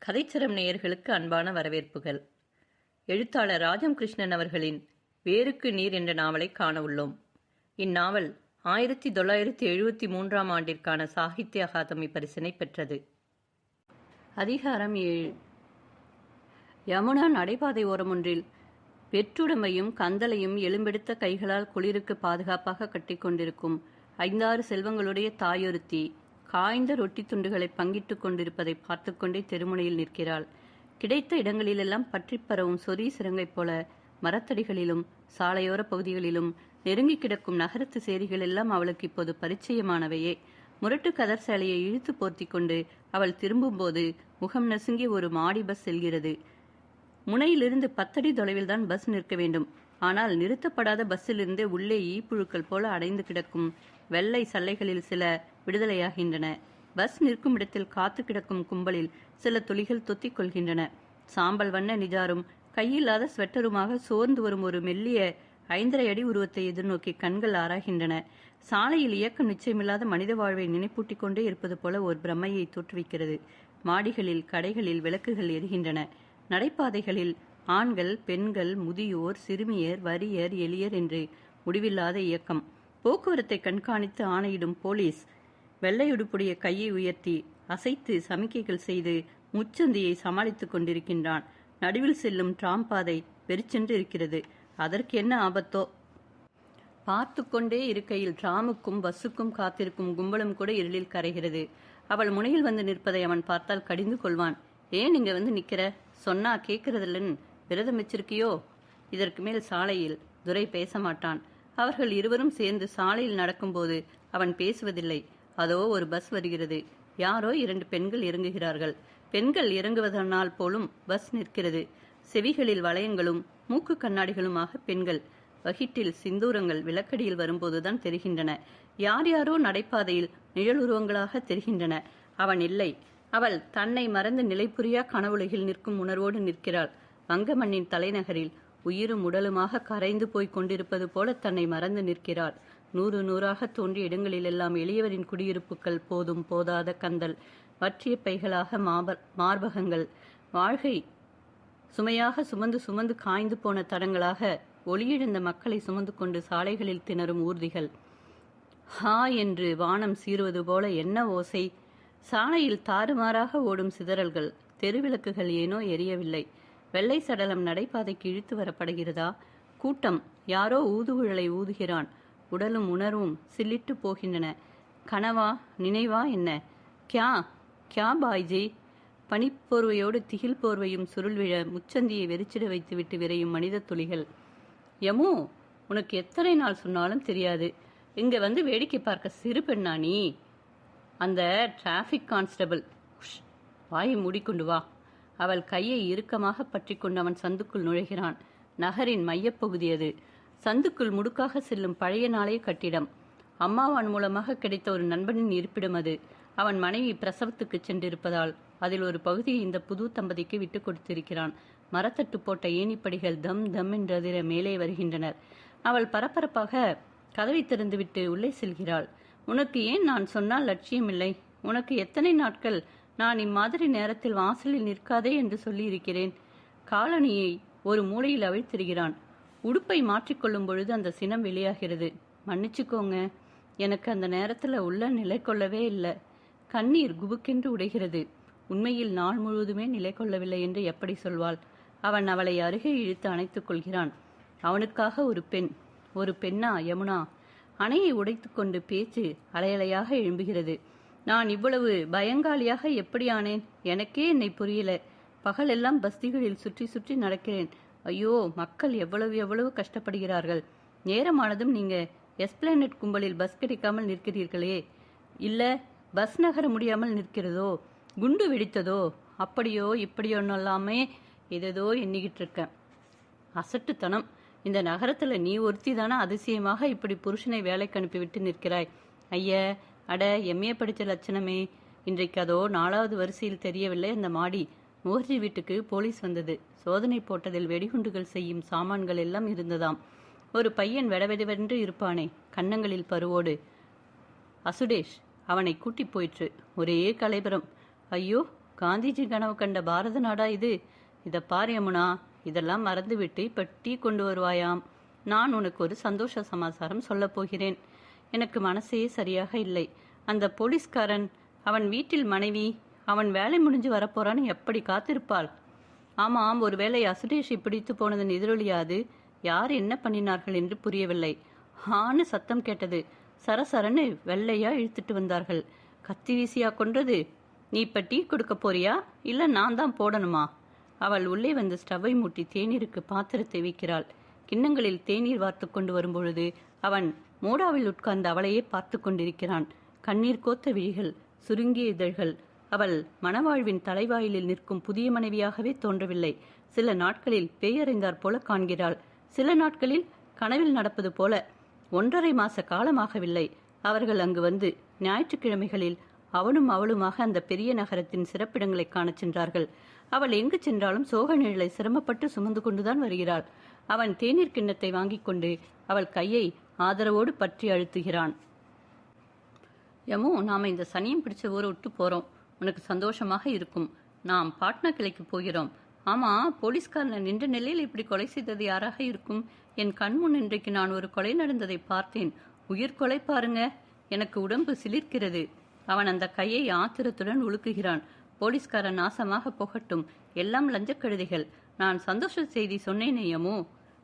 கதைச்சரம் நேயர்களுக்கு அன்பான வரவேற்புகள். எழுத்தாளர் ராஜம் கிருஷ்ணன் அவர்களின் வேருக்கு நீர் என்ற நாவலை காண உள்ளோம். இந்நாவல் 1973 ஆண்டிற்கான சாகித்ய அகாதமி பரிசினை பெற்றது. அதிகாரம் 7. யமுனா நடைபாதை ஓரமொன்றில் வெற்றுடமையும் கந்தலையும் எலும்பெடுத்த கைகளால் குளிருக்கு பாதுகாப்பாக கட்டிக்கொண்டிருக்கும் 5-6 செல்வங்களுடைய தாயொருத்தி காய்ந்த ரொட்டி துண்டுகளை பங்கிட்டுக் கொண்டிருப்பதை பார்த்து கொண்டே தெருமுனையில் நிற்கிறாள். கிடைத்த இடங்களிலெல்லாம் பற்றி பரவும் சொறி சிறங்கைப் போல மரத்தடிகளிலும் சாலையோர பகுதிகளிலும் நெருங்கி கிடக்கும் நகரத்து சேரிகள் எல்லாம் அவளுக்கு இப்போது பரிச்சயமானவையே. முரட்டு கதர் சேலையை இழுத்து போர்த்தி கொண்டு அவள் திரும்பும்போது முகம் நசுங்கி ஒரு மாடி பஸ் செல்கிறது. முனையிலிருந்து 10 அடி தொலைவில்தான் பஸ் நிற்க வேண்டும். ஆனால் நிறுத்தப்படாத பஸ்ஸிலிருந்து உள்ளே ஈப்புழுக்கள் போல அடைந்து கிடக்கும் வெள்ளை சல்லைகளில் சில விடுதலையாகின்றன. பஸ் நிற்கும் இடத்தில் காத்து கிடக்கும் கும்பலில் சில துளிகள் தொத்திக் கொள்கின்றன. சாம்பல் வண்ண நிஜாரும் கையில்லாத ஸ்வெட்டருமாக சோர்ந்து வரும் ஒரு மெல்லிய 5.5 அடி உருவத்தை எதிர்நோக்கி கண்கள் ஆராய்கின்றன. சாலையில் இயக்கம் நிச்சயமில்லாத மனித வாழ்வை நினைப்பூட்டிக் கொண்டே இருப்பது போல ஒரு பிரமையை தோற்றுவிக்கிறது. மாடிகளில் கடைகளில் விளக்குகள் எரிகின்றன. நடைபாதைகளில் ஆண்கள், பெண்கள், முதியோர், சிறுமியர், வறியர், எளியர் என்று முடிவில்லாத இயக்கம். போக்குவரத்தை கண்காணித்து ஆணையிடும் போலீஸ் வெள்ளையுடுப்புடைய கையை உயர்த்தி அசைத்து சமிக்கைகள் செய்து முச்சந்தியை சமாளித்துக் கொண்டிருக்கின்றான். நடுவில் செல்லும் டிராம் பாதை வெறிச்சென்று இருக்கிறது. அதற்கு என்ன ஆபத்தோ? பார்த்து கொண்டே இருக்கையில் டிராமுக்கும் பஸ்ஸுக்கும் காத்திருக்கும் கும்பலும் கூட இருளில் கரைகிறது. அவள் முனையில் வந்து நிற்பதை அவன் பார்த்தால் கடிந்து கொள்வான். ஏன் இங்க வந்து நிக்கிற? சொன்னா கேட்கறதில்லன்னு விரதம் வச்சிருக்கியோ? இதற்கு மேல் சாலையில் துரை பேச மாட்டான். அவர்கள் இருவரும் சேர்ந்து சாலையில் நடக்கும்போது அவன் பேசுவதில்லை. அதோ ஒரு பஸ் வருகிறது. யாரோ 2 பெண்கள் இறங்குகிறார்கள். பெண்கள் இறங்குவதனால் போலும் பஸ் நிற்கிறது. செவிகளில் வளையங்களும் மூக்கு கண்ணாடிகளுமாக பெண்கள். வகிட்டில் சிந்தூரங்கள் விளக்கடியில் வரும்போதுதான் தெரிகின்றன. யார் யாரோ நடைபாதையில் நிழலுருவங்களாக தெரிகின்றன. அவன் இல்லை. அவள் தன்னை மறந்து நிலைப்புரியா கனவுலகில் நிற்கும் உணர்வோடு நிற்கிறாள். வங்க மண்ணின் தலைநகரில் உயிரும் உடலுமாக கரைந்து போய் கொண்டிருப்பது போல தன்னை மறந்து நிற்கிறாள். 100 100ஆக தோன்றிய இடங்களிலெல்லாம் எளியவரின் குடியிருப்புகள், போதும் போதாத கந்தல், வற்றிய பைகளாக மார்பகங்கள், வாழ்கை சுமையாக சுமந்து சுமந்து காய்ந்து போன தடங்களாக ஒளியிழந்த மக்களை சுமந்து கொண்டு சாலைகளில் திணறும் ஊர்திகள். ஹா என்று வானம் சீறுவது போல என்ன ஓசை! சாலையில் தாறுமாறாக ஓடும் சிதறல்கள். தெருவிளக்குகள் ஏனோ எரியவில்லை. வெள்ளை சடலம் நடைபாதைக்கு இழுத்து வரப்படுகிறதா? கூட்டம். யாரோ ஊதுகுழலை ஊதுகிறான். உடலும் உணர்வும் சில்லிட்டு போகின்றன. கனவா நினைவா என்ன? கியா கியா பாய்ஜி? பனிப்போர்வையோடு திகில் போர்வையும் சுருள் விழ முச்சந்தியை வெறிச்சிட வைத்துவிட்டு விரையும் மனித துளிகள். யமு, உனக்கு எத்தனை நாள் சொன்னாலும் தெரியாது. இங்க வந்து வேடிக்கை பார்க்க சிறு பெண்ணா நீ? அந்த டிராபிக் கான்ஸ்டபிள். வாயை மூடிக்கொண்டு வா. அவள் கையை இறுக்கமாக பற்றி கொண்டு அவன் சந்துக்குள் நுழைகிறான். நகரின் மையப்பகுதி அது. சந்துக்குள் முடுக்காக செல்லும் பழைய நாளைய கட்டிடம். அம்மாவான் மூலமாக கிடைத்த ஒரு நண்பனின் இருப்பிடம் அது. அவன் மனைவி பிரசவத்துக்கு சென்றிருப்பதால் அதில் ஒரு பகுதியை இந்த புது தம்பதிக்கு விட்டுக் கொடுத்திருக்கிறான். மரத்தட்டு போட்ட ஏணிப்படிகள் தம் தம் என்றதிர மேலே வருகின்றனர். அவள் பரபரப்பாக கதவை திறந்துவிட்டு உள்ளே செல்கிறாள். உனக்கு ஏன் நான் சொன்னால் லட்சியமில்லை? உனக்கு எத்தனை நாட்கள் நான் இம்மாதிரி நேரத்தில் வாசலில் நிற்காதே என்று சொல்லி இருக்கிறேன். காலணியை ஒரு மூலையில் அவிழ்த்திருக்கிறான். உடுப்பை மாற்றிக்கொள்ளும் பொழுது அந்த சினம் வெளியாகிறது. மன்னிச்சுக்கோங்க, எனக்கு அந்த நேரத்தில் உள்ள நிலை கொள்ளவே இல்லை. கண்ணீர் குபுக்கென்று உடைகிறது. உண்மையில் நாள் முழுவதுமே நிலை கொள்ளவில்லை என்று எப்படி சொல்வாள்? அவன் அவளை அருகே இழுத்து அணைத்துக் கொள்கிறான். அவனுக்காக ஒரு பெண். ஒரு பெண்ணா யமுனா? அணையை உடைத்துக்கொண்டு பேச்சு அலையலையாக எழும்புகிறது. நான் இவ்வளவு பயங்காலியாக எப்படி ஆனேன்? எனக்கே என்னை புரியல. பகலெல்லாம் பஸ்திகளில் சுற்றி சுற்றி நடக்கிறேன். ஐயோ, மக்கள் எவ்வளவு எவ்வளவு கஷ்டப்படுகிறார்கள். நேரமானதும் நீங்க எஸ்பிளானட் கும்பலில் பஸ் கிடைக்காமல் நிற்கிறீர்களே. இல்ல பஸ் நகர முடியாமல் நிற்கிறதோ, குண்டு வெடித்ததோ, அப்படியோ இப்படியோன்னெல்லாமே ஏதோ எண்ணிக்கிட்டு இருக்கேன். அசட்டுத்தனம். இந்த நகரத்துல நீ ஒருத்தி தானே அதிசயமாக இப்படி புருஷனை வேலைக்கு அனுப்பிவிட்டு நிற்கிறாய். ஐய, அட, எம்ஏ படித்த லட்சணமே. இன்றைக்கு அதோ 4வது வரிசையில் தெரியவில்லை அந்த மாடி. முகர்ஜி வீட்டுக்கு போலீஸ் வந்தது. சோதனை போட்டதில் வெடிகுண்டுகள் செய்யும் சாமான்கள் எல்லாம் இருந்ததாம். ஒரு பையன் வெடவெடவென்று இருப்பானே, கன்னங்களில் பருவோடு, அசுடேஷ், அவனை கூட்டி போயிற்று. ஒரே கலைபரம். ஐயோ, காந்திஜி கனவு கண்ட பாரத நாடா இது? இதை பார் யமுனா, இதெல்லாம் மறந்துவிட்டு இப்ப டீ கொண்டு வருவாயாம். நான் உனக்கு ஒரு சந்தோஷ சமாச்சாரம் சொல்லப் போகிறேன். எனக்கு மனசே சரியாக இல்லை. அந்த போலீஸ்காரன், அவன் வீட்டில் மனைவி, அவன் வேலை முடிஞ்சு வரப்போறான்னு எப்படி காத்திருப்பாள்? ஆமாம், ஒருவேளை அசுரேஷை பிடித்து போனதன் எதிரொலியாது. யார் என்ன பண்ணினார்கள் என்று புரியவில்லை. ஹான்னு சத்தம் கேட்டது. சரசரன்னு வெள்ளையா இழுத்துட்டு வந்தார்கள். கத்தி வீசியா கொன்றது? நீ இப்ப டீ கொடுக்க போறியா, இல்ல நான் தான் போடணுமா? அவள் உள்ளே வந்து ஸ்டவ்வை மூட்டி தேநீருக்கு பாத்திரத்தை வைக்கிறாள். கிண்ணங்களில் தேநீர் வார்த்து கொண்டு வரும்பொழுது அவன் மோடாவில் உட்கார்ந்து அவளையே பார்த்து கொண்டிருக்கிறான். கண்ணீர் கோத்த விழிகள், சுருங்கிய இதழ்கள். அவள் மணவாழ்வின் தலைவாயிலில் நிற்கும் புதிய மனைவியாகவே தோன்றவில்லை. சில நாட்களில் பேயறிந்தாற் போல காண்கிறாள், சில நாட்களில் கனவில் நடப்பது போல. 1.5 மாச காலமாகவில்லை அவர்கள் அங்கு வந்து. ஞாயிற்றுக்கிழமைகளில் அவனும் அவளுமாக அந்த பெரிய நகரத்தின் சிறப்பிடங்களை காணச் சென்றார்கள். அவள் எங்கு சென்றாலும் சோக நிழலை சிரமப்பட்டு சுமந்து கொண்டுதான் வருகிறாள். அவன் தேநீர் கிண்ணத்தை வாங்கிக் கொண்டு அவள் கையை ஆதரவோடு பற்றி அழுத்துகிறான். யமு, நாம இந்த சனியம் பிடிச்ச ஊரை விட்டு போறோம். உனக்கு சந்தோஷமாக இருக்கும். நாம் பாட்னா கிளைக்கு போகிறோம். ஆமா, போலீஸ்காரனை நின்ற நிலையில் இப்படி கொலை செய்தது யாராக இருக்கும்? என் கண்முன் இன்றைக்கு நான் ஒரு கொலை நடந்ததை பார்த்தேன். உயிர் கொலை பாருங்க. எனக்கு உடம்பு சிலிர்க்கிறது. அவன் அந்த கையை ஆத்திரத்துடன் உலுக்குகிறான். போலீஸ்காரன் நாசமாக போகட்டும், எல்லாம் லஞ்சக்கழுதைகள். நான் சந்தோஷ செய்தி சொன்னேனே யமு.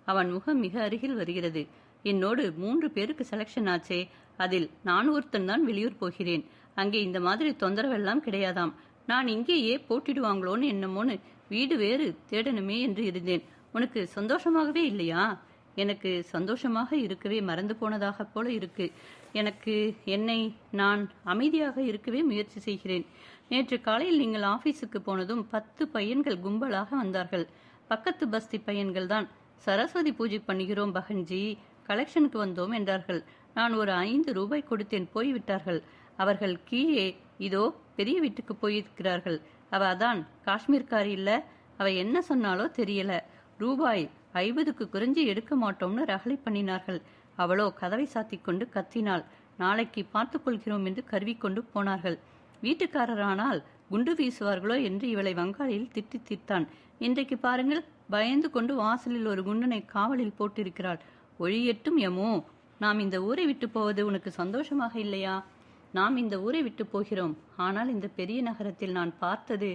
அவன் முகம் மிக அருகில் வருகிறது. என்னோடு 3 பேருக்கு செலக்ஷன் ஆச்சே, அதில் நான் ஒருத்தன் தான் வெளியூர் போகிறேன். அங்கே இந்த மாதிரி தொந்தரவெல்லாம் கிடையாதாம். நான் இங்கேயே போட்டிடுவாங்களோன்னு என்னமோன்னு வீடு வேறு தேடணுமே என்று இருந்தேன். உனக்கு சந்தோஷமாகவே இல்லையா? எனக்கு சந்தோஷமாக இருக்கவே மறந்து போனதாக போல இருக்கு. நான் அமைதியாக இருக்கவே முயற்சி செய்கிறேன். நேற்று காலையில் நீங்கள் ஆபீஸுக்கு போனதும் 10 பையன்கள் கும்பலாக வந்தார்கள். பக்கத்து பஸ்தி பையன்கள் தான். சரஸ்வதி பூஜை பண்ணுகிறோம் பகன்ஜி, கலெக்ஷனுக்கு வந்தோம் என்றார்கள். நான் ஒரு 5 ரூபாய் கொடுத்தேன், போய்விட்டார்கள். அவர்கள் கீழே இதோ பெரிய வீட்டுக்கு போயிருக்கிறார்கள். அவ அதான் காஷ்மீர்காரி இல்ல, அவ என்ன சொன்னாலோ தெரியல. ரூபாய் 50க்கு குறைஞ்சி எடுக்க மாட்டோம்னு ரகலை பண்ணினார்கள். அவளோ கதவை சாத்திக் கொண்டு கத்தினாள். நாளைக்கு பார்த்துக் கொள்கிறோம் என்று கருவிக்கொண்டு போனார்கள். வீட்டுக்காரரானால் குண்டு வீசுவார்களோ என்று இவளை வங்காளியில் திட்டி தீர்த்தான். இன்றைக்கு பாருங்கள், பயந்து கொண்டு வாசலில் ஒரு குண்டனை காவலில் போட்டிருக்கிறாள். ஒழியட்டும் யமோ, நாம் இந்த ஊரை விட்டு போவது உனக்கு சந்தோஷமாக இல்லையா? நாம் இந்த ஊரை விட்டு போகிறோம். ஆனால் இந்த பெரிய நகரத்தில் நான் பார்த்தது,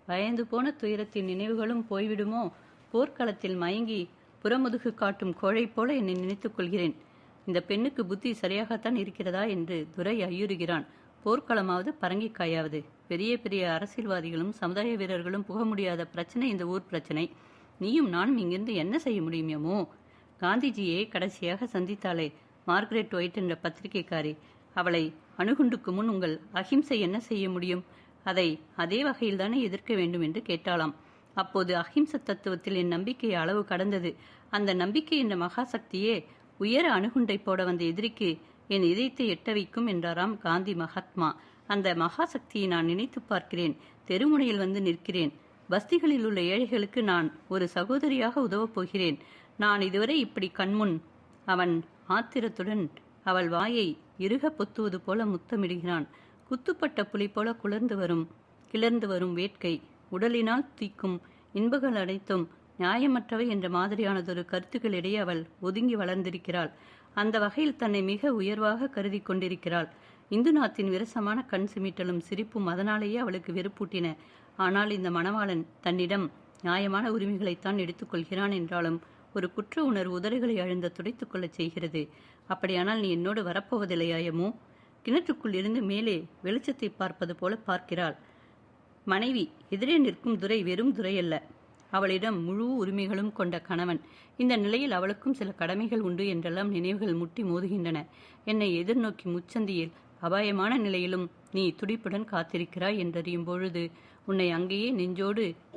பயந்து போன துயரத்தின் நினைவுகளும் போய்விடுமோ? போர்க்களத்தில் மயங்கி புறமுதுகு காட்டும் கோழை போல என்னை நினைத்துக் கொள்கிறேன். இந்த பெண்ணுக்கு புத்தி சரியாகத்தான் இருக்கிறதா என்று துரை ஐயுறுகிறான். போர்க்களமாவது பரங்கிக்காயாவது, பெரிய பெரிய அரசியல்வாதிகளும் சமுதாய வீரர்களும் புக முடியாத பிரச்சனை இந்த ஊர் பிரச்சனை. நீயும் நானும் இங்கிருந்து என்ன செய்ய முடியும் யமோ? காந்திஜியை கடைசியாக சந்தித்தாளே மார்கரெட் ஒயிட் என்ற பத்திரிகைக்காரி, அவளை அணுகுண்டுக்கு முன் உங்கள் அஹிம்சை என்ன செய்ய முடியும்? அதை அதே வகையில் தானே எதிர்க்க வேண்டும் என்று கேட்டாளாம். அப்போது அஹிம்ச தத்துவத்தில் என் நம்பிக்கை அளவு கடந்தது. அந்த நம்பிக்கை என்ற மகாசக்தியே உயர அணுகுண்டை போட வந்த எதிரிக்கு என் இதயத்தை எட்ட வைக்கும் என்றாராம் காந்தி மகாத்மா. அந்த மகாசக்தியை நான் நினைத்து பார்க்கிறேன். தெருமுனையில் வந்து நிற்கிறேன். பஸ்திகளில் உள்ள ஏழைகளுக்கு நான் ஒரு சகோதரியாக உதவப் போகிறேன். நான் இதுவரை இப்படி கண்முன். அவன் ஆத்திரத்துடன் அவள் வாயை இறுக பொத்துவது போல முத்தமிடுகிறான். குத்துப்பட்ட புலி போல கிளர்ந்து வரும் வேட்கை, உடலினால் தீக்கும் இன்பங்கள் அனைத்தும் நியாயமற்றவை என்ற மாதிரியானதொரு கருத்துக்களிடையே அவள் ஒதுங்கி வளர்ந்திருக்கிறாள். அந்த வகையில் தன்னை மிக உயர்வாக கருதி கொண்டிருக்கிறாள். இந்துநாத்தின் விரசமான கண் சிமிட்டலும் சிரிப்பும் அதனாலேயே அவளுக்கு வெறுப்பூட்டின. ஆனால் இந்த மணவாளன் தன்னிடம் நியாயமான உரிமைகளைத்தான் எடுத்துக்கொள்கிறான் என்றாலும் ஒரு குற்ற உணர்வு உதடுகளை அழுந்த துடைத்துக் கொள்ளச் செய்கிறது. அப்படியானால் நீ என்னோடு வரப்போவதில்லையாயமோ? கிணற்றுக்குள் இருந்து மேலே வெளிச்சத்தை பார்ப்பது போல பார்க்கிறாள். மனைவி எதிரே நிற்கும் துரை வெறும் துரையல்ல, அவளிடம் முழு உரிமைகளும் கொண்ட கணவன். இந்த நிலையில் அவளுக்கும் சில கடமைகள் உண்டு என்றெல்லாம் நினைவுகள் முட்டி மோதுகின்றன. என்னை எதிர்நோக்கி முச்சந்தியில் அபாயமான நிலையிலும் நீ துடிப்புடன் காத்திருக்கிறாய் என்றறியும் பொழுது உன்னை அங்கேயே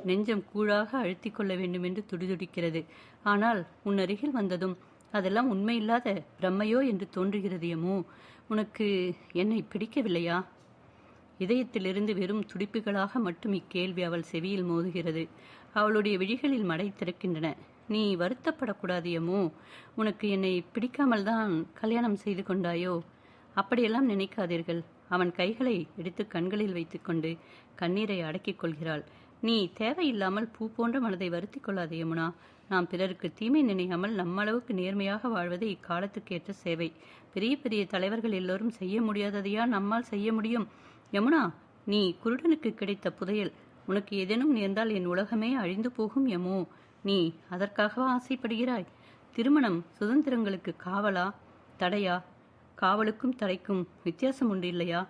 நெஞ்சம் கூழாக அழுத்திக் கொள்ள வேண்டும் என்று துடிதுடிக்கிறது. ஆனால் உன் அருகில் வந்ததும் அதெல்லாம் உண்மையில்லாத பிரம்மையோ என்று தோன்றுகிறது யமோ. உனக்கு என்னை பிடிக்கவில்லையா? இதயத்திலிருந்து வெறும் துடிப்புகளாக மட்டும் இக்கேள்வி அவள் செவியில் மோதுகிறது. அவளுடைய விழிகளில் மடை திறக்கின்றன. நீ வருத்தப்படக்கூடாது யமோ. உனக்கு என்னை பிடிக்காமல் தான் கல்யாணம் செய்து கொண்டாயோ? அப்படியெல்லாம் நினைக்காதீர்கள். அவன் கைகளை எடுத்து கண்களில் வைத்துக்கொண்டு கண்ணீரை அடக்கிக் கொள்கிறாள். நீ தேவையில்லாமல் பூ போன்ற மனதை வருத்திக் கொள்ளாதே யமுனா. நாம் பிறருக்கு தீமை நினையாமல் நம்மளவுக்கு நேர்மையாக வாழ்வது இக்காலத்துக்கு ஏற்ற சேவை. பெரிய பெரிய தலைவர்கள் எல்லோரும் செய்ய முடியாததையா நம்மால் செய்ய முடியும்? யமுனா, நீ குருடனுக்கு கிடைத்த புதையல். உனக்கு ஏதேனும் நேர்ந்தால் என் உலகமே அழிந்து போகும் யமோ. நீ அதற்காகவா ஆசைப்படுகிறாய்? திருமணம் சுதந்திரங்களுக்கு காவலா தடையா? காவலுக்கும் தடைக்கும் வித்தியாசம் உண்டு இல்லையா?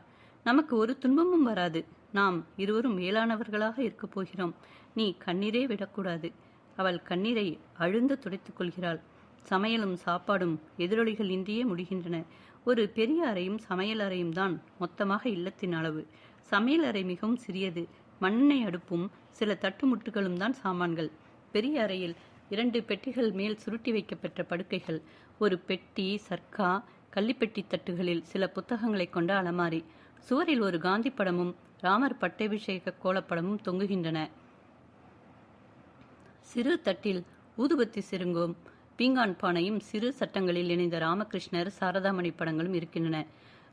நமக்கு ஒரு துன்பமும் வராது. நாம் இருவரும் மேலானவர்களாக இருக்கப் போகிறோம். நீ கண்ணீரே விடக்கூடாது. அவள் கண்ணீரை அழுந்த துடைத்துக் கொள்கிறாள். சமையலும் சாப்பாடும் எதிரொலிகள் இன்றியே முடிகின்றன. ஒரு பெரிய அறையும் சமையல் அறையும் தான் மொத்தமாக இல்லத்தின் அளவு. சமையல் அறை மிகவும் சிறியது. மண்ணெண்ணெய் அடுப்பும் சில தட்டுமுட்டுகளும் தான் சாமான்கள். பெரிய அறையில் 2 பெட்டிகள் மேல் சுருட்டி வைக்கப்பட்ட படுக்கைகள், ஒரு பெட்டி, சர்க்கா, கள்ளிப்பெட்டி தட்டுகளில் சில புத்தகங்களை கொண்ட அலமாரி. சுவரில் ஒரு காந்தி படமும் ராமர் பட்டாபிஷேக கோலப்படமும் தொங்குகின்றன. சிறு தட்டில் ஊதுபத்தி சிறுங்கும் பீங்கான் பானையும் சிறு சட்டங்களில் இணைந்த ராமகிருஷ்ணர் சாரதாமணி படங்களும் இருக்கின்றன.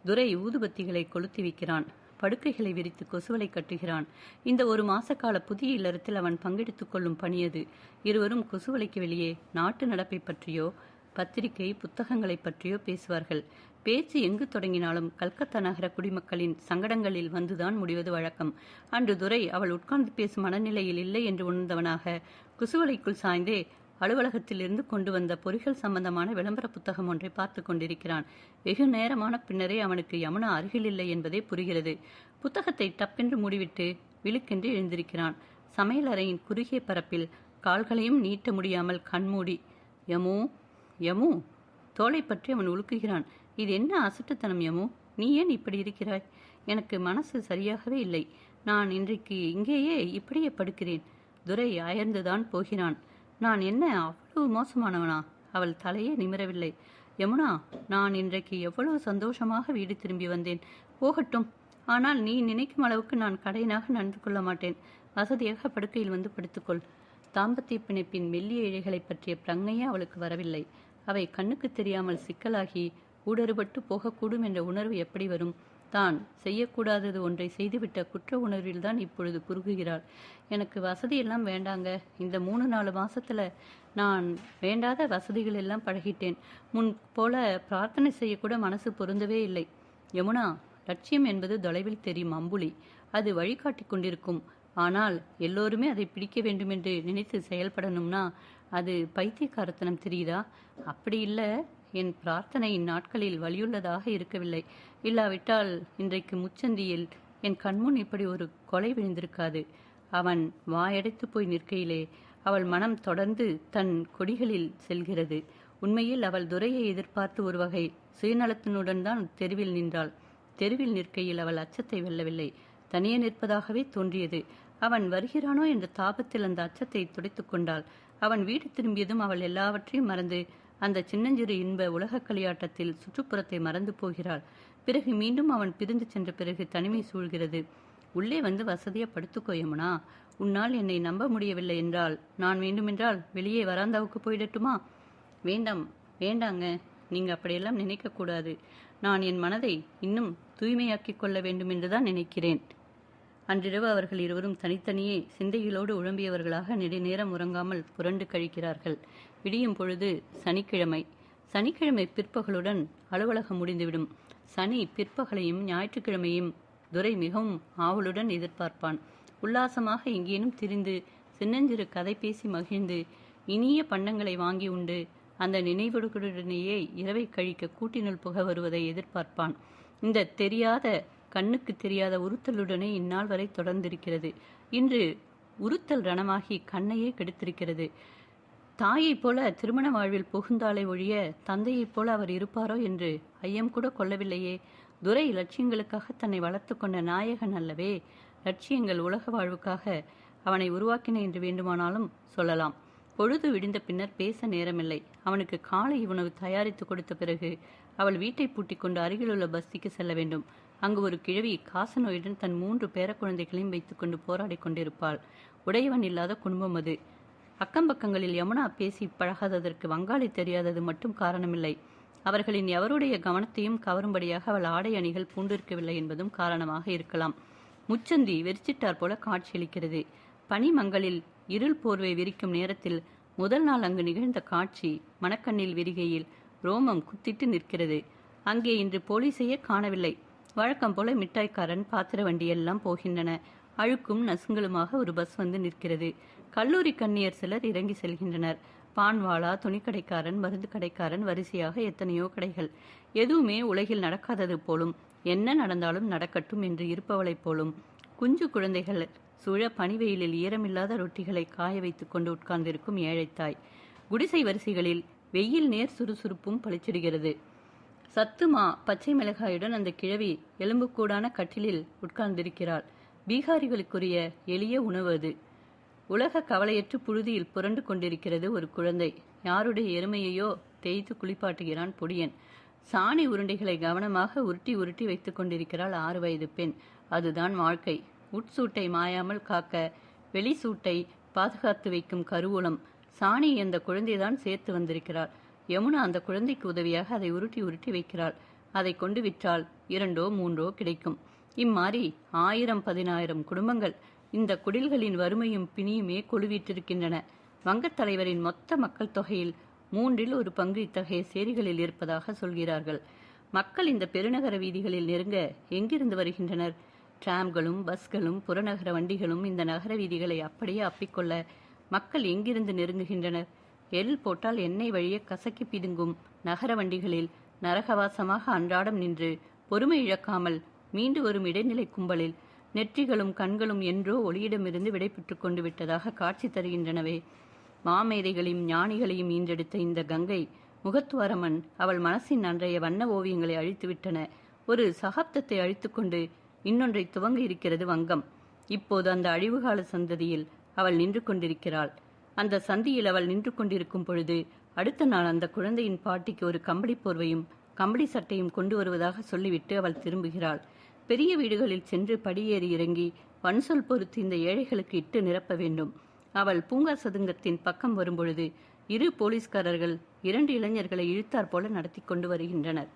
துரை ஊதுபத்திகளை கொளுத்தி வைக்கிறான். படுக்கைகளை விரித்து கொசுவலை கட்டுகிறான். இந்த 1 மாச கால புதிய இல்லறத்தில் அவன் பங்கெடுத்துக் கொள்ளும் பணியது. இருவரும் கொசுவலைக்கு வெளியே நாட்டு நடப்பை பற்றியோ பத்திரிகை புத்தகங்களை பற்றியோ பேசுவார்கள். பேச்சு எங்கு தொடங்கினாலும் கல்கத்தா நகர குடிமக்களின் சங்கடங்களில் வந்துதான் முடிவது வழக்கம். அன்று துரை அவள் உட்கார்ந்து பேசும் மனநிலையில் இல்லை என்று உணர்ந்தவனாக குசுவலைக்குள் சாய்ந்தே அலுவலகத்திலிருந்து கொண்டு வந்த பொறிகள் சம்பந்தமான விளம்பர புத்தகம் ஒன்றை பார்த்து கொண்டிருக்கிறான். வெகு நேரமான பின்னரே அவனுக்கு யமுனா அருகில் இல்லை என்பதே புரிகிறது. புத்தகத்தை டப்பென்று மூடிவிட்டு விழுக்கென்று எழுந்திருக்கிறான். சமையல் அறையின் குறுகிய பரப்பில் கால்களையும் நீட்ட முடியாமல் கண்மூடி யமு யமு தோளை பற்றி அவன் உலுக்குகிறான். இது என்ன அசட்டுத்தனம் யமு? நீ ஏன் இப்படி இருக்கிறாய்? எனக்கு மனசு சரியாகவே இல்லை. நான் இன்றைக்கு இங்கேயே இப்படியே படுக்கிறேன். துரை அயர்ந்துதான் போகிறான். நான் என்ன அவ்வளவு மோசமானவனா? அவள் தலையே நிமிரவில்லை. யமுனா, நான் இன்றைக்கு எவ்வளவு சந்தோஷமாக வீடு திரும்பி வந்தேன். போகட்டும். ஆனால் நீ நினைக்கும் அளவுக்கு நான் கடையனாக நடந்து கொள்ள மாட்டேன். வசதியாக படுக்கையில் வந்து படுத்துக்கொள். தாம்பத்திய பிணைப்பின் மெல்லிய இழைகளை பற்றிய பிரங்கையே அவளுக்கு வரவில்லை. அவை கண்ணுக்கு தெரியாமல் சிக்கலாகி ஊடறுபட்டு போகக்கூடும் என்ற உணர்வு எப்படி வரும்? தான் செய்யக்கூடாதது ஒன்றை செய்துவிட்ட குற்ற உணர்வில்தான் இப்பொழுது குறுகுகிறாள். எனக்கு வசதியெல்லாம் வேண்டாங்க. இந்த 3-4 மாசத்துல நான் வேண்டாத வசதிகள் எல்லாம் பழகிட்டேன். முன் போல பிரார்த்தனை செய்யக்கூட மனசு பொருந்தவே இல்லை. யமுனா, லட்சியம் என்பது தொலைவில் தெரியும் அம்புலி. அது வழிகாட்டி கொண்டிருக்கும். ஆனால் எல்லோருமே அதை பிடிக்க வேண்டுமென்று நினைத்து செயல்படணும்னா அது பைத்தியக்காரத்தனம், தெரியுதா? அப்படி இல்லை. என் பிரார்த்தனை இந்நாட்களில் வலியுள்ளதாக இருக்கவில்லை. இல்லாவிட்டால் இன்றைக்கு முச்சந்தியில் என் கண்முன் இப்படி ஒரு கொலை விழுந்திருக்காது. அவன் வாயடைத்து போய் நிற்கையிலே அவள் மனம் தொடர்ந்து தன் கொடிகளில் செல்கிறது. உண்மையில் அவள் துரையை எதிர்பார்த்து ஒரு வகை சுயநலத்தினுடன் தான் தெருவில் நின்றாள். தெருவில் நிற்கையில் அவள் அச்சத்தை வெல்லவில்லை. தனியே நிற்பதாகவே தோன்றியது. அவன் வருகிறானோ என்ற தாபத்தில் அந்த அச்சத்தை துடைத்து கொண்டாள். அவன் வீடு திரும்பியதும் அவள் எல்லாவற்றையும் மறந்து அந்த சின்னஞ்சிறு இன்ப உலக களியாட்டத்தில் சுற்றுப்புறத்தை மறந்து போகிறாள். பிறகு மீண்டும் அவன் பிரிந்து சென்ற பிறகு தனிமை சூழ்கிறது. உள்ளே வந்து வசதியா படுத்துக்கோ யமுனா. உன்னால் என்னை நம்ப முடியவில்லை என்றால் நான் வேண்டுமென்றால் வெளியே வராந்தாவுக்கு போயிடட்டுமா? வேண்டாம், வேண்டாங்க. நீங்க அப்படியெல்லாம் நினைக்கக்கூடாது. நான் என் மனதை இன்னும் தூய்மையாக்கிக் கொள்ள வேண்டும் என்றுதான் நினைக்கிறேன். அன்றிரவு அவர்கள் இருவரும் தனித்தனியே சிந்தைகளோடு உழம்பியவர்களாக நெடுநேரம் உறங்காமல் புரண்டு கழிக்கிறார்கள். விடியும் பொழுது சனிக்கிழமை. சனிக்கிழமை பிற்பகலுடன் அலுவலகம் முடிந்துவிடும். சனி பிற்பகலையும் ஞாயிற்றுக்கிழமையும் துரை மிகவும் ஆவலுடன் எதிர்பார்ப்பான். உல்லாசமாக எங்கேனும் திரிந்து சின்னஞ்சிறு கதை பேசி மகிழ்ந்து இனிய பண்டங்களை வாங்கி உண்டு அந்த நினைவுகளுடனேயே இரவை கழிக்க கூட்டினுள் புக வருவதை எதிர்பார்ப்பான். இந்த தெரியாத கண்ணுக்கு தெரியாத உறுத்தலுடனே இந்நாள் வரை தொடர்ந்திருக்கிறது. இன்று உறுத்தல் ரணமாகி கண்ணையே கெடுத்திருக்கிறது. தாயைப் போல திருமண வாழ்வில் புகுந்தாலே ஒழிய தந்தையைப் போல அவர் இருப்பாரோ என்று ஐயம் கூட கொள்ளவில்லையே. துரை லட்சியங்களுக்காக தன்னை வளர்த்து கொண்ட நாயகன் அல்லவே. லட்சியங்கள் உலக வாழ்வுக்காக அவனை உருவாக்கின என்று வேண்டுமானாலும் சொல்லலாம். பொழுது விடிந்த பின்னர் பேச நேரமில்லை. அவனுக்கு காலை உணவு தயாரித்து கொடுத்த பிறகு அவள் வீட்டை பூட்டிக் கொண்டு அருகிலுள்ள பஸ்திக்கு செல்ல வேண்டும். அங்கு ஒரு கிழவி காசநோயுடன் தன் 3 பேர குழந்தைகளையும் வைத்துக்கொண்டு போராடி கொண்டிருப்பாள். உடையவன் இல்லாத குடும்பம் அது. அக்கம்பக்கங்களில் யமுனா பேசி பழகாததற்கு வங்காளி தெரியாதது மட்டும் காரணமில்லை. அவர்களின் எவருடைய கவனத்தையும் கவரும்படியாக அவள் ஆடை அணிகள் பூண்டிருக்கவில்லை என்பதும் காரணமாக இருக்கலாம். முச்சந்தி வெறிச்சிட்டார் போல காட்சியளிக்கிறது. பனிமங்களில் இருள் போர்வை விரிக்கும் நேரத்தில் முதல் நாள் அங்கு நிகழ்ந்த காட்சி மனக்கண்ணில் விரிகையில் ரோமம் குத்திட்டு நிற்கிறது. அங்கே இன்று போலீஸையே காணவில்லை. வழக்கம் போல மிட்டாய்க்காரன், பாத்திர வண்டி எல்லாம் போகின்றன. அழுக்கும் நசுங்களுமாக ஒரு பஸ் வந்து நிற்கிறது. கல்லூரி கன்னியர் சிலர் இறங்கி செல்கின்றனர். பான்வாலா, துணிக்கடைக்காரன், மருந்து கடைக்காரன், வரிசையாக எத்தனையோ கடைகள். எதுவுமே உலகில் நடக்காதது போலும், என்ன நடந்தாலும் நடக்கட்டும் என்று இருப்பவளைப் போலும். குஞ்சு குழந்தைகள் சூழ பனிவெயிலில் ஈரமில்லாத ரொட்டிகளை காய வைத்துக் கொண்டு உட்கார்ந்திருக்கும் ஏழைத்தாய். குடிசை வரிசைகளில் வெயில் நேர் சுறுசுறுப்பும் பளிச்சிடுகிறது. சத்துமா பச்சை மிளகாயுடன் அந்த கிழவி எலும்புக்கூடான கட்டிலில் உட்கார்ந்திருக்கிறாள். பீகாரிகளுக்குரிய எளிய உணவு அது. உலக கவலையற்று புழுதியில் புரண்டு கொண்டிருக்கிறது ஒரு குழந்தை. யாருடைய எருமையையோ தேய்த்து குளிப்பாட்டுகிறான் பொடியன். சாணி உருண்டைகளை கவனமாக உருட்டி உருட்டி வைத்துக் கொண்டிருக்கிறாள் 6 வயது பெண். அதுதான் வாழ்க்கை. உட்சூட்டை மாயாமல் காக்க வெளி சூட்டை பாதுகாத்து வைக்கும் கருவூலம். சாணி அந்த குழந்தைதான் சேர்த்து வந்திருக்கிறாள். யமுனா அந்த குழந்தைக்கு உதவியாக அதை உருட்டி உருட்டி வைக்கிறாள். அதை கொண்டு விற்றால் 2 3 கிடைக்கும். இம்மாறி 1000 10,000 குடும்பங்கள் இந்த குடில்களின் வறுமையும் பிணியுமே கொழுவிட்டிருக்கின்றன. வங்கத் தலைவரின் மொத்த மக்கள் தொகையில் 1/3 பங்கு இத்தகைய சேரிகளில் இருப்பதாக சொல்கிறார்கள். மக்கள் இந்த பெருநகர வீதிகளில் நெருங்க எங்கிருந்து வருகின்றனர்? டிராம்களும் பஸ்களும் புறநகர வண்டிகளும் இந்த நகர வீதிகளை அப்படியே அப்பிக்கொள்ள மக்கள் எங்கிருந்து நெருங்குகின்றனர்? எள் போட்டால் எண்ணெய் வழியே கசக்கி பிதுங்கும் நகர வண்டிகளில் நரகவாசமாக அன்றாடம் நின்று பொறுமை இழக்காமல் மீண்டு வரும் இடைநிலை கும்பலில் நெற்றிகளும் கண்களும் என்றோ ஒளியிடமிருந்து விடைபெற்று கொண்டு விட்டதாக காட்சி தருகின்றனவே. மாமேதைகளையும் ஞானிகளையும் ஈன்றெடுத்த இந்த கங்கை முகத்துவரமன் அவள் மனசின் அன்றைய வண்ண ஓவியங்களை அழித்துவிட்டன. ஒரு சகாப்தத்தை அழித்துக்கொண்டு இன்னொன்றை துவங்க இருக்கிறது வங்கம். இப்போது அந்த அழிவுகால சந்ததியில் அவள் நின்று கொண்டிருக்கிறாள். அந்த சந்தியில் அவள் நின்று கொண்டிருக்கும் பொழுது அடுத்த நாள் அந்த குழந்தையின் பாட்டிக்கு ஒரு கம்பளி போர்வையும் கம்பளி சட்டையும் கொண்டு வருவதாக சொல்லிவிட்டு அவள் திரும்புகிறாள். பெரிய வீடுகளில் சென்று படியேறி இறங்கி வன்சொல் பொறுத்து இந்த ஏழைகளுக்கு இட்டு நிரப்ப வேண்டும். அவள் பூங்கா சதுங்கத்தின் பக்கம் வரும்பொழுது 2 போலீஸ்காரர்கள் 2 இளைஞர்களை இழுத்தார் போல நடத்தி கொண்டு வருகின்றனர்.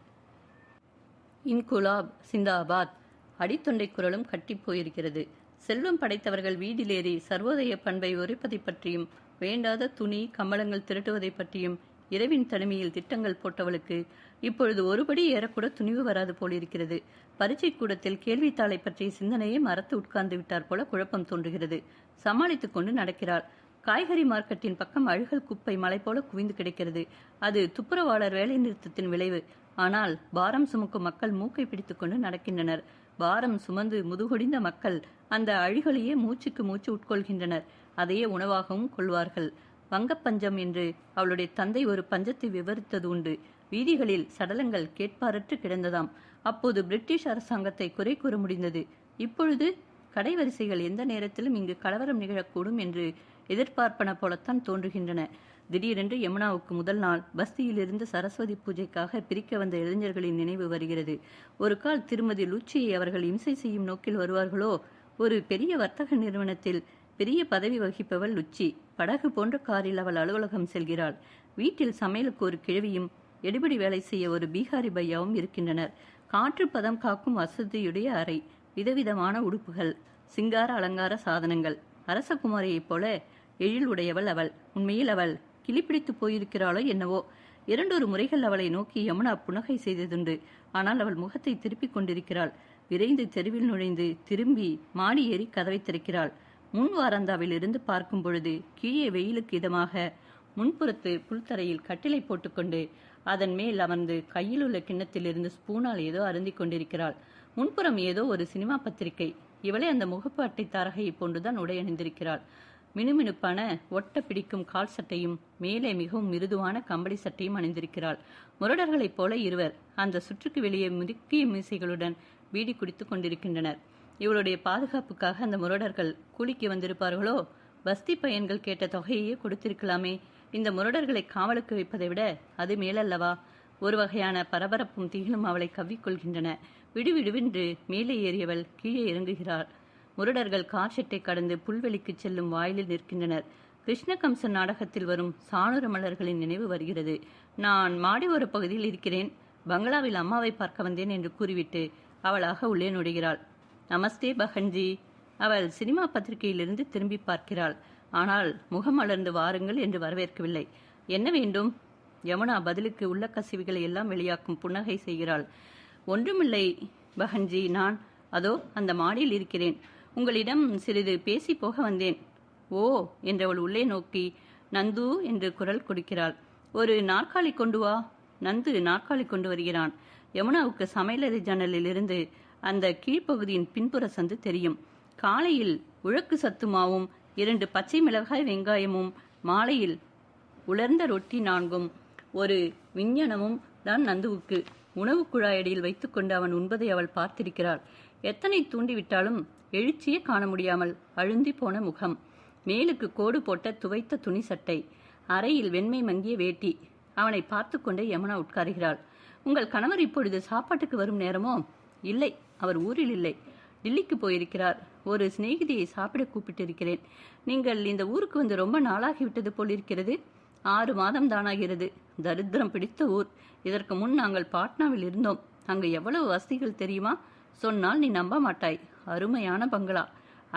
இன்குலாப் சிந்தாபாத் அடித்தொண்டை குரலும் கட்டி போயிருக்கிறது. செல்வம் படைத்தவர்கள் வீதிலேறி சர்வோதய பண்பை உரைப்பதை பற்றியும் வேண்டாத துணி கம்பளங்கள் திரட்டுவதை பற்றியும் இரவின் தனிமையில் திட்டங்கள் போட்டவளுக்கு இப்பொழுது ஒருபடி ஏறக்கூட துணிவு வராது போலிருக்கிறது. பரீட்சை கூடத்தில் கேள்வித்தாளை பற்றிய சிந்தனையை மறத்து உட்கார்ந்து விட்டார் போல குழப்பம் தோன்றுகிறது. சமாளித்துக் கொண்டு நடக்கிறாள். காய்கறி மார்க்கெட்டின் பக்கம் அழுகல் குப்பை மலை போல குவிந்து கிடக்கிறது. அது துப்புரவாளர் வேலை நிறுத்தத்தின் விளைவு. ஆனால் பாரம் சுமக்கும் மக்கள் மூக்கை பிடித்துக் கொண்டு நடக்கின்றனர். பாரம் சுமந்து முதுகொடிந்த மக்கள் அந்த அழுகலையே மூச்சுக்கு மூச்சு உட்கொள்கின்றனர். அதையே உணவாகவும் கொள்வார்கள். வங்கப்பஞ்சம் என்று அவளுடைய தந்தை ஒரு பஞ்சத்தை விவரித்தது உண்டு. வீதிகளில் சடலங்கள் கேட்பாரற்று கிடந்ததாம். அப்போது பிரிட்டிஷ் அரசாங்கத்தை குறை கூற முடிந்தது. இப்பொழுது கடை வரிசைகள் எந்த நேரத்திலும் இங்கு கலவரம் நிகழக்கூடும் என்று எதிர்பார்ப்பன போலத்தான் தோன்றுகின்றன. திடீரென்று யமுனாவுக்கு முதல் நாள் பஸ்தியிலிருந்து சரஸ்வதி பூஜைக்காக பிரிக்க வந்த இளைஞர்களின் நினைவு வருகிறது. ஒரு கால் திருமதி லுச்சியை அவர்கள் இம்சை செய்யும் நோக்கில் வருவார்களோ? ஒரு பெரிய வர்த்தக நிறுவனத்தில் பெரிய பதவி வகிப்பவள் லுச்சி. படகு போன்ற காரில் அவள் அலுவலகம் செல்கிறாள். வீட்டில் சமையலுக்கு ஒரு கிழவியும் எடுபடி வேலை செய்ய ஒரு பீகாரி பையாவும் இருக்கின்றனர். காற்று பதம் காக்கும் வசதியுடைய அறை, விதவிதமான உடுப்புகள், சிங்கார அலங்கார சாதனங்கள். அரசகுமாரியைப் போல எழில் உடையவள் அவள். உண்மையில் அவள் கிளிப்பிடித்து போயிருக்கிறாளோ என்னவோ. 2 முறைகள் அவளை நோக்கி யமுனா புனகை செய்ததுண்டு. ஆனால் அவள் முகத்தை திருப்பிக் கொண்டிருக்கிறாள். விரைந்து தெருவில் நுழைந்து திரும்பி மாடி ஏறி கதவை திறக்கிறாள். முன் வாரந்தாவில் இருந்து பார்க்கும் பொழுது கீழே வெயிலுக்கு இதமாக முன்புறத்து புல்தரையில் கட்டிலை போட்டுக்கொண்டு அதன் மேல் அமர்ந்து கையில் உள்ள கிண்ணத்திலிருந்து ஸ்பூனால் ஏதோ அருந்திக் கொண்டிருக்கிறாள். முன்புறம் ஏதோ ஒரு சினிமா பத்திரிகை. இவளே அந்த முகப்பு அட்டை தாரகையை போன்றுதான் உடை அணிந்திருக்கிறாள். மினுமினுப்பான ஒட்ட பிடிக்கும் கால் சட்டையும் மேலே மிகவும் மிருதுவான கம்பளி சட்டையும் அணிந்திருக்கிறாள். முரடர்களைப் போல இருவர் அந்த சுற்றுக்கு வெளியே முதுக்கிய மீசைகளுடன் பீடி குடித்துக் கொண்டிருக்கின்றனர். இவளுடைய பாதுகாப்புக்காக அந்த முரடர்கள் கூலிக்கு வந்திருப்பார்களோ? பஸ்தி பையன்கள் கேட்ட தொகையே கொடுத்திருக்கலாமே. இந்த முரடர்களை காவலுக்கு வைப்பதை விட அது மேலல்லவா? ஒரு வகையான பரபரப்பும் திகிலும் அவளை கவ்விக்கொள்கின்றன. விடுவிடுவென்று மேலே ஏறியவள் கீழே இறங்குகிறாள். முரடர்கள் கார் ஷெட்டை கடந்து புல்வெளிக்கு செல்லும் வாயிலில் நிற்கின்றனர். கிருஷ்ணகம்சன் நாடகத்தில் வரும் சாணுர மலர்களின் நினைவு வருகிறது. நான் மாடி ஒரு பகுதியில் இருக்கிறேன், பங்களாவில் அம்மாவை பார்க்க வந்தேன் என்று கூறிவிட்டு அவளாக உள்ளே நுழைகிறாள். நமஸ்தே பகன்ஜி. அவள் சினிமா பத்திரிகையிலிருந்து திரும்பி பார்க்கிறாள். ஆனால் முகம் மலர்ந்து வாருங்கள் என்று வரவேற்கவில்லை. என்ன வேண்டும்? யமுனா பதிலுக்கு உள்ள கசிவுகளை எல்லாம் வெளியாக்கும் புன்னகை செய்கிறாள். ஒன்றுமில்லை பகன்ஜி, நான் அதோ அந்த மாடியில் இருக்கிறேன். உங்களிடம் சிறிது பேசி போக வந்தேன். ஓ என்றவள் உள்ளே நோக்கி நந்து என்று குரல் கொடுக்கிறாள். ஒரு நாற்காலி கொண்டு வா. நந்து நாற்காலி கொண்டு வருகிறான். யமுனாவுக்கு சமையலறை ஜன்னலில் இருந்து அந்த கீழ்ப்பகுதியின் பின்புற சந்து தெரியும். காலையில் உழக்கு சத்து மாவும் 2 பச்சை மிளகாய் வெங்காயமும், மாலையில் உலர்ந்த ரொட்டி 4 ஒரு விஞ்ஞானமும் தான் நந்துவுக்கு. உணவு குழாயடியில் வைத்துக்கொண்டு அவன் உண்பதை அவள் பார்த்திருக்கிறாள். எத்தனை தூண்டிவிட்டாலும் எழுச்சியே காண முடியாமல் அழுந்தி போன முகம், மேலுக்கு கோடு போட்ட துவைத்த துணி சட்டை, அறையில் வெண்மை மங்கிய வேட்டி. அவனை பார்த்து கொண்டே யமுனா உட்காருகிறாள். உங்கள் கணவர் இப்பொழுது சாப்பாட்டுக்கு வரும் நேரமோ? இல்லை, அவர் ஊரில் இல்லை, டில்லிக்கு போயிருக்கிறார். ஒரு சிநேகிதியை சாப்பிட கூப்பிட்டிருக்கிறேன். நீங்கள் இந்த ஊருக்கு வந்து ரொம்ப நாளாகிவிட்டது போலிருக்கிறது. 6 மாதம் தானாகிறது. தரித்திரம் பிடித்த ஊர். இதற்கு முன் நாங்கள் பாட்னாவில் இருந்தோம். அங்கு எவ்வளவு வசதிகள் தெரியுமா? சொன்னால் நீ நம்ப மாட்டாய். அருமையான பங்களா,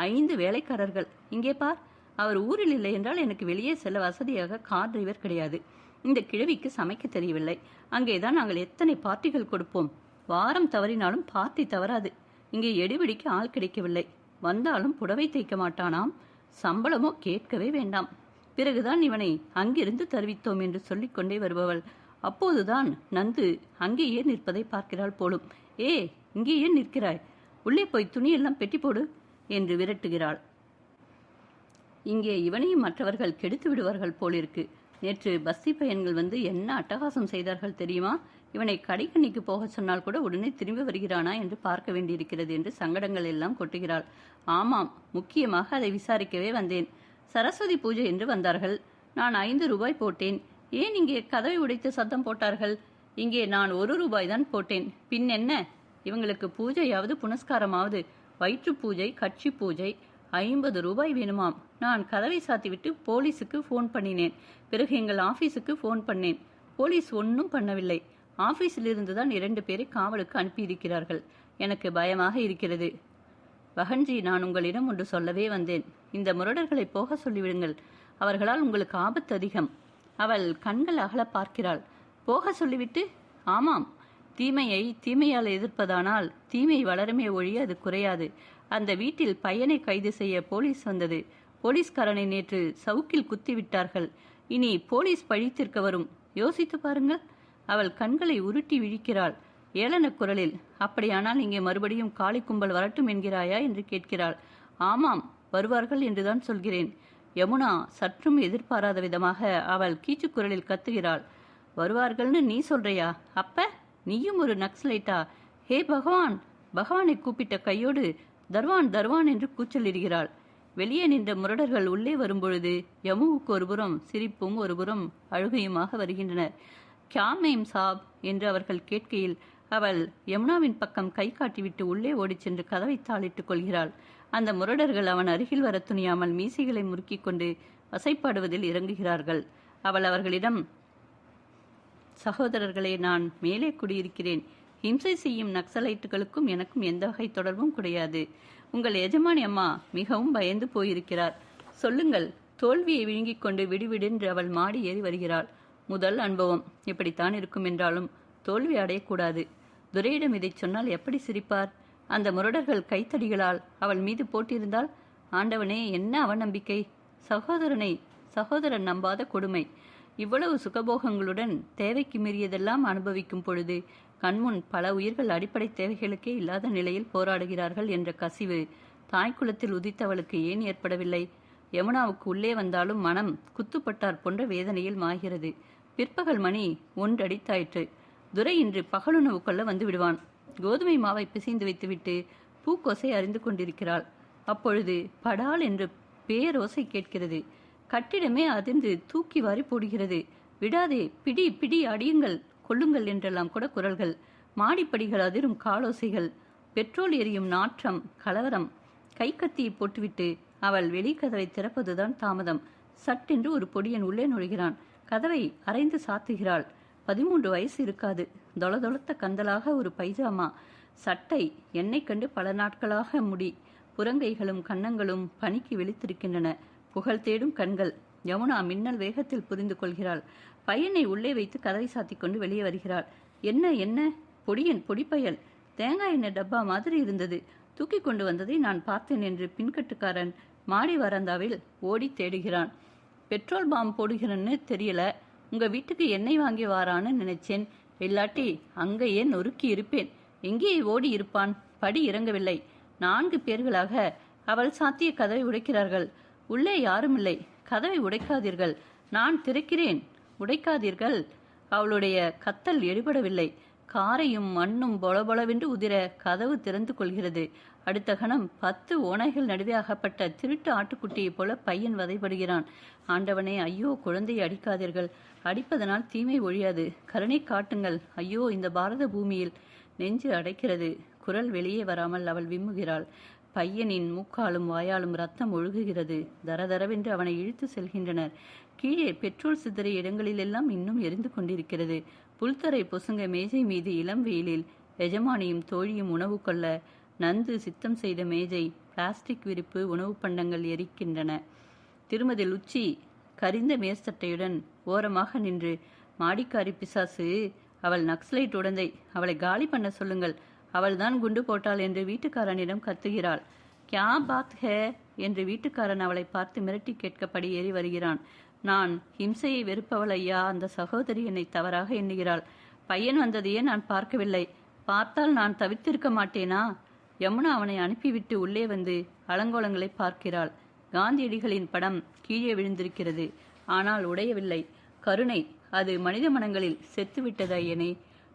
5 வேலைக்காரர்கள். இங்கே பார், அவர் ஊரில் இல்லை என்றால் எனக்கு வெளியே செல்ல வசதியாக கார் டிரைவர் கிடையாது. இந்த கிழவிக்கு சமைக்க தெரியவில்லை. அங்கேதான் நாங்கள் எத்தனை பார்ட்டிகள் கொடுப்போம். வாரம் தவறினாலும் பார்ட்டி தவறாது. இங்கே எடுபிடிக்கு ஆள் கிடைக்கவில்லை. வந்தாலும் புடவை தைக்க மாட்டானாம். சம்பளமோ கேட்கவே வேண்டாம். பிறகுதான் இவனை அங்கிருந்து தருவித்தோம் என்று சொல்லிக்கொண்டே வருபவள் அப்போதுதான் நந்து அங்கேயே நிற்பதை பார்க்கிறாள் போலும். ஏ, இங்கேயே நிற்கிறாய்? உள்ளே போய் துணியெல்லாம் பெட்டி போடு என்று விரட்டுகிறாள். இங்கே இவனையும் மற்றவர்கள் கெடுத்து விடுவார்கள் போலிருக்கு. நேற்று பஸ்தி பையன்கள் வந்து என்ன அட்டகாசம் செய்தார்கள் தெரியுமா? இவனை கடைக்கண்ணிக்கு போக சொன்னால் கூட உடனே திரும்பி வருகிறானா என்று பார்க்க வேண்டியிருக்கிறது என்று சங்கடங்கள் எல்லாம் கொட்டுகிறாள். ஆமாம், முக்கியமாக அதை விசாரிக்கவே வந்தேன். சரஸ்வதி பூஜை என்று வந்தார்கள். நான் 5 ரூபாய் போட்டேன். ஏன் இங்கே கதவை உடைத்து சத்தம் போட்டார்கள்? இங்கே நான் 1 ரூபாய் தான் போட்டேன். பின் என்ன? இவங்களுக்கு பூஜையாவது புனஸ்காரமாவது, வயிற்று பூஜை, கட்சி பூஜை, 50 ரூபாய் வேணுமாம். நான் கதவை சாத்திவிட்டு போலீஸுக்கு ஃபோன் பண்ணினேன். பிறகு எங்கள் ஆபீஸுக்கு ஃபோன் பண்ணேன். போலீஸ் ஒன்றும் பண்ணவில்லை. ஆபீஸில் இருந்துதான் 2 பேரை காவலுக்கு அனுப்பியிருக்கிறார்கள். எனக்கு பயமாக இருக்கிறது. பகன்ஜி, நான் உங்களிடம் ஒன்று சொல்லவே வந்தேன். இந்த முரடர்களை போக சொல்லிவிடுங்கள். அவர்களால் உங்களுக்கு ஆபத்து அதிகம். அவள் கண்கள் அகல பார்க்கிறாள். போக சொல்லிவிட்டு? ஆமாம், தீமையை தீமையால் எதிர்ப்பதானால் தீமை வளருமே ஒழிய அது குறையாது. அந்த வீட்டில் பையனை கைது செய்ய போலீஸ் வந்தது. போலீஸ்காரனை நேற்று சவுக்கில் குத்தி விட்டார்கள். இனி போலீஸ் பழித்திருக்க வரும். யோசித்து பாருங்கள். அவள் கண்களை உருட்டி விழிக்கிறாள். ஏளன குரலில், அப்படியானால் இங்கே மறுபடியும் காளி கும்பல் வரட்டும் என்கிறாயா என்று கேட்கிறாள். ஆமாம், வருவார்கள் என்றுதான் சொல்கிறேன். யமுனா சற்றும் எதிர்பாராத விதமாக அவள் கீச்சுக்குரலில் கத்துகிறாள். வருவார்கள்னு நீ சொல்றியா? அப்ப நீயும் ஒரு நக்சலைட்டா? ஹே பகவான்! பகவானை கூப்பிட்ட கையோடு தர்வான் தர்வான் என்று கூச்சலிடுகிறாள். வெளியே நின்ற முரடர்கள் உள்ளே வரும்பொழுது யமுவுக்கு ஒருபுறம் சிரிப்பும் ஒருபுறம் அழுகையுமாக வருகின்றனர். கியாமேம் சாப் என்று அவர்கள் கேட்கையில் அவள் யமுனாவின் பக்கம் கை காட்டிவிட்டு உள்ளே ஓடிச் சென்று கதவை தாளிட்டுக் கொள்கிறாள். அந்த முரடர்கள் அவன் அருகில் வர துணியாமல் மீசைகளை முறுக்கிக் கொண்டு வசைப்பாடுவதில் இறங்குகிறார்கள். அவள் அவர்களிடம், சகோதரர்களே, நான் மேலே குடியிருக்கிறேன். ஹிம்சை செய்யும் நக்சலைட்டுகளுக்கும் எனக்கும் எந்த வகை தொடர்பும் கிடையாது. உங்கள் எஜமானி அம்மா மிகவும் பயந்து போயிருக்கிறார். சொல்லுங்கள். தோல்வியை விழுங்கிக் கொண்டு விடுவிடென்று அவள் மாடி ஏறி வருகிறாள். முதல் அனுபவம் இப்படித்தான் இருக்கும் என்றாலும் தோல்வி அடையக்கூடாது. துரையிடம் இதை சொன்னால் எப்படி சிரிப்பார்? அந்த முரடர்கள் கைத்தடிகளால் அவள் மீது போட்டிருந்தால், ஆண்டவனே, என்ன அவநம்பிக்கை! சகோதரன் நம்பாத கொடுமை. இவ்வளவு சுகபோகங்களுடன் தேவைக்கு மீறியதெல்லாம் அனுபவிக்கும் பொழுது கண்முன் பல உயிர்கள் அடிப்படை தேவைகளுக்கே இல்லாத நிலையில் போராடுகிறார்கள் என்ற கசிவு தாய்க்குலத்தில் உதித்தவளுக்கு ஏன் ஏற்படவில்லை? யமுனாவுக்கு உள்ளே வந்தாலும் மனம் குத்துப்பட்டார் போன்ற வேதனையில் மாகிறது. பிற்பகல் மணி 1 அடித்தாயிற்று. துரை இன்று பகலுணவு கொள்ள வந்து விடுவான். கோதுமை மாவை பிசைந்து வைத்துவிட்டு பூக்கோசை அறிந்து கொண்டிருக்கிறாள். அப்பொழுது படால் என்று பேரோசை கேட்கிறது. கட்டிடமே அதிர்ந்து தூக்கி வாரி போடுகிறது. விடாதே, பிடி பிடி, அடியுங்கள், கொள்ளுங்கள் என்றெல்லாம் கூட குரல்கள். மாடிப்படிகள் அதிரும் காலோசைகள். பெட்ரோல் எரியும் நாற்றம், கலவரம். கை கத்தியை போட்டுவிட்டு அவள் வெளிக்கதவை திறப்பதுதான் தாமதம். சட்டென்று ஒரு பொடியன் உள்ளே நுழைகிறான். கதவை அரைந்து சாத்துகிறாள். 13 வயசு இருக்காது. தொளதொளத்த கந்தலாக ஒரு பைஜாமா, சட்டை எண்ணெய் கண்டு பல நாட்களாக முடி, புறங்கைகளும் கன்னங்களும் பனிக்கு விழித்திருக்கின்றன. புகழ் தேடும் கண்கள். யமுனா மின்னல் வேகத்தில் புரிந்து கொள்கிறாள். பையனை உள்ளே வைத்து கதவை சாத்தி கொண்டு வெளியே வருகிறாள். என்ன என்ன? பொடிப்பயல். தேங்காய் எண்ணெய் டப்பா மாதிரி இருந்தது. தூக்கி கொண்டு வந்ததை நான் பார்த்தேன் என்று பின்கட்டுக்காரன் மாடி வராந்தாவில் ஓடி தேடுகிறான். பெட்ரோல் பாம் போடுகிறன்னு தெரியல. உங்க வீட்டுக்கு எண்ணெய் வாங்கி வாரான்னு நினைச்சேன். இல்லாட்டி அங்கேயே நொறுக்கி இருப்பேன். எங்கே ஓடி இருப்பான்? படி இறங்கவில்லை. 4 பேர்களாக அவள் சாத்திய கதவை உடைக்கிறார்கள். உள்ளே யாரும் இல்லை. கதவை உடைக்காதீர்கள். நான் திறக்கிறேன். உடைக்காதீர்கள். அவளுடைய கத்தல் எடுபடவில்லை. காரையும் மண்ணும் பொலபொலவென்று உதிர கதவு திறந்து கொள்கிறது. அடுத்த கணம் 10 ஓநாய்கள் நடுவே அகப்பட்ட திருட்டு ஆட்டுக்குட்டியைப் போல பையன் வதைப்படுகிறான். ஆண்டவனே, ஐயோ, குழந்தையை அடிக்காதீர்கள். அடிப்பதனால் தீமை ஒழியாது. கருணை காட்டுங்கள். ஐயோ, இந்த பாரத பூமியில். நெஞ்சு அடைக்கிறது. குரல் வெளியே வராமல் அவள் விம்முகிறாள். பையனின் மூக்காலும் வாயாலும் ரத்தம் ஒழுகுகிறது. தரதரவென்று அவனை இழுத்து செல்கின்றனர். கீழே பெட்ரோல் சிதறிய இடங்களிலெல்லாம் இன்னும் எரிந்து கொண்டிருக்கிறது. புல்தரை பொசுங்க மேஜை மீது இளம் வெயிலில் எஜமானியும் தோழியும் உணவு கொள்ள நந்து சித்தம் செய்த மேஜை, பிளாஸ்டிக் விரிப்பு, உணவு பண்டங்கள் எரிக்கின்றன. திருமதி லுச்சி கரிந்த மேற்சட்டையுடன் ஓரமாக நின்று, மாடிக்காரி பிசாசு, அவள் நக்சலைட் உடந்தை, அவளை காலி பண்ண சொல்லுங்கள், அவள்தான் குண்டு போட்டாள் என்று வீட்டுக்காரனிடம் கத்துகிறாள். கியா பாத் ஹே என்று வீட்டுக்காரன் அவளை பார்த்து மிரட்டி கேட்கப்படி ஏறி வருகிறான். நான் ஹிம்சையை வெறுப்பவள் ஐயா. அந்த சகோதரி என்னை தவறாக எண்ணுகிறாள். பையன் வந்ததையே நான் பார்க்கவில்லை. பார்த்தால் நான் தவிர்த்திருக்க மாட்டேனா? யமுனா அவனை அனுப்பிவிட்டு உள்ளே வந்து அலங்கோலங்களை பார்க்கிறாள். காந்தியடிகளின் படம் கீழே விழுந்திருக்கிறது. ஆனால் உடையவில்லை. கருணை, அது மனித மனங்களில் செத்துவிட்டது ஐயனே.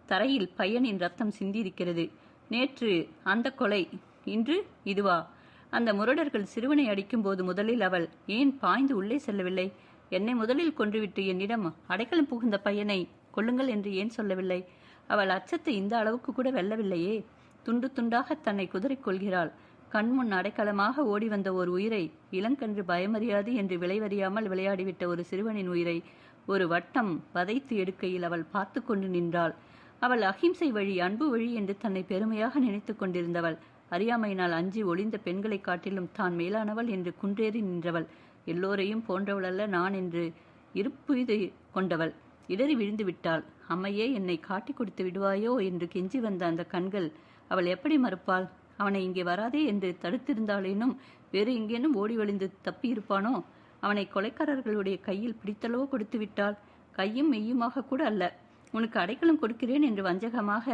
தரையில் பையனின் ரத்தம் சிந்தியிருக்கிறது. நேற்று அந்த கொலை, இன்று இதுவா? அந்த முரடர்கள் சிறுவனை அடிக்கும்போது முதலில் அவள் ஏன் பாய்ந்து உள்ளே செல்லவில்லை? என்னை முதலில் கொன்றுவிட்டு என்னிடம் அடைக்கலம் புகுந்த பையனை கொல்லுங்கள் என்று ஏன் சொல்லவில்லை? அவள் அச்சத்தை இந்த அளவுக்கு கூட வெல்லவில்லையே. துண்டு துண்டாக தன்னை குதறிக் கொள்கிறாள். கண்முன் அடைக்கலமாக ஓடி வந்த ஒரு உயிரை, இளங்கன்று பயமறியாது என்று விளைவறியாமல் விளையாடிவிட்ட ஒரு சிறுவனின் உயிரை ஒரு வட்டம் வதைத்து எடுக்கையில் அவள் பார்த்து கொண்டு நின்றாள். அவள் அகிம்சை வழி, அன்பு வழி என்று தன்னை பெருமையாக நினைத்து கொண்டிருந்தவள். அறியாமையினால் அஞ்சி ஒளிந்த பெண்களை காட்டிலும் தான் மேலானவள் என்று குன்றேறி நின்றவள். எல்லோரையும் போன்றவளல்ல நான் என்று இருப்புது கொண்டவள் இடறி விழுந்து விட்டாள். அம்மையே, என்னை காட்டி கொடுத்து விடுவாயோ என்று கெஞ்சி வந்த அந்த கண்கள் அவள் எப்படி மறுப்பாள்? அவனை இங்கே வராதே என்று தடுத்திருந்தாளேனும் வேறு எங்கேனும் ஓடி ஒளிந்து தப்பியிருப்பானோ? அவனை கொலைக்காரர்களுடைய கையில் பிடித்தளவோ கொடுத்து விட்டாள். கையும் மெய்யுமாக கூட அல்ல. உனக்கு அடைக்கலம் கொடுக்கிறேன் என்று வஞ்சகமாக,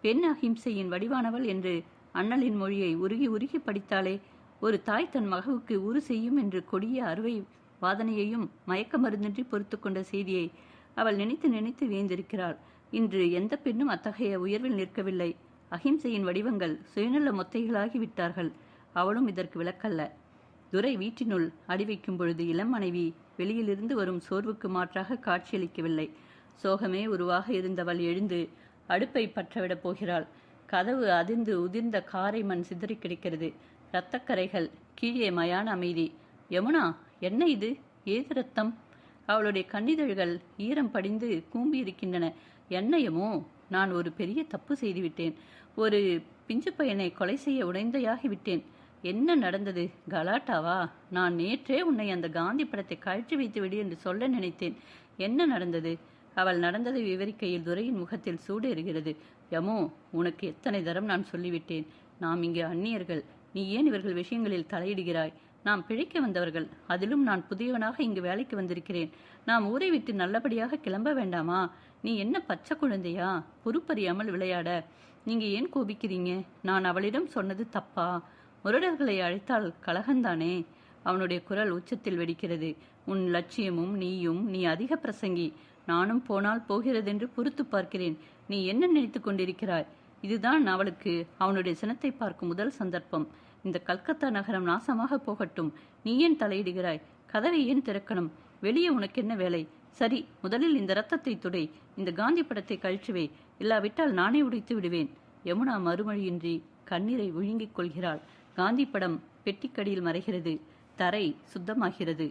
பெண் அஹிம்சையின் வடிவானவள் என்று அண்ணலின் மொழியை உருகி உருகி படித்தாளே. ஒரு தாய் தன் மகவுக்கு உரு செய்யும் என்று கொடிய அறுவை வாதனையையும் மயக்க மருந்தின்றி பொறுத்து கொண்ட செய்தியை அவள் நினைத்து நினைத்து வியந்திருக்கிறாள். இன்று எந்த பெண்ணும் அத்தகைய உயர்வில் நிற்கவில்லை. அஹிம்சையின் வடிவங்கள் சுயநல மொத்தைகளாகி விட்டார்கள். அவளும் இதற்கு விலக்கல்ல. துரை வீட்டினுள் அடி வைக்கும் பொழுது இளம் மனைவி வெளியிலிருந்து வரும் சோர்வுக்கு மாற்றாக காட்சியளிக்கவில்லை. சோகமே உருவாக இருந்தவள் எழுந்து அடுப்பை பற்றவிடப் போகிறாள். கதவு அதிர்ந்து உதிர்ந்த காரை மண் சிதறி கிடைக்கிறது. இரத்தக்கரைகள். கீழே மயான அமைதி. யமுனா, என்ன இது? ஏது ரத்தம்? அவளுடைய கண்ணிதழ்கள் ஈரம் படிந்து கூம்பி இருக்கின்றன. என்னையமோ, நான் ஒரு பெரிய தப்பு செய்துவிட்டேன். ஒரு பிஞ்சு பையனை கொலை செய்ய உடைந்தையாகிவிட்டேன். என்ன நடந்தது? கலாட்டாவா? நான் நேற்றே உன்னை அந்த காந்தி படத்தை கழற்றி வைத்து விடு என்று சொல்ல நினைத்தேன். என்ன நடந்தது? அவள் நடந்ததை விவரிக்கையில் துரையின் முகத்தில் சூடு எறுகிறது. யமோ, உனக்கு எத்தனை தரம் நான் சொல்லிவிட்டேன். நாம் இங்கே அந்நியர்கள். நீ ஏன் இவர்கள் விஷயங்களில் தலையிடுகிறாய்? நாம் பிழைக்க வந்தவர்கள். அதிலும் நான் புதியவனாக இங்கு வேலைக்கு வந்திருக்கிறேன். நாம் ஊரை விட்டு நல்லபடியாக கிளம்ப வேண்டாமா? நீ என்ன பச்சை குழந்தையா? பொறுப்பறியாமல் விளையாட. நீங்க ஏன் கோபிக்கிறீங்க? நான் அவளிடம் சொன்னது தப்பா? முரடர்களை அழைத்தால் கலகந்தானே? அவனுடைய குரல் உச்சத்தில் வெடிக்கிறது. உன் லட்சியமும் நீயும். நீ அதிக பிரசங்கி. நானும் போனால் போகிறதென்று பொறுத்து பார்க்கிறேன். நீ என்ன நினைத்து கொண்டிருக்கிறாய்? இதுதான் அவளுக்கு அவனுடைய சினத்தை பார்க்கும் முதல் சந்தர்ப்பம். இந்த கல்கத்தா நகரம் நாசமாக போகட்டும். நீ ஏன் தலையிடுகிறாய்? கதவை ஏன் திறக்கணும்? வெளியே உனக்கு என்ன வேலை? சரி, முதலில் இந்த ரத்தத்தை துடை. இந்த காந்தி படத்தை கழற்றுவே. இல்லாவிட்டால் நானே உடைத்து விடுவேன். யமுனா மறுமொழியின்றி கண்ணீரை விழுங்கிக் கொள்கிறாள். காந்தி படம் பெட்டிக்கடியில் மறைகிறது. தரை சுத்தமாகிறது.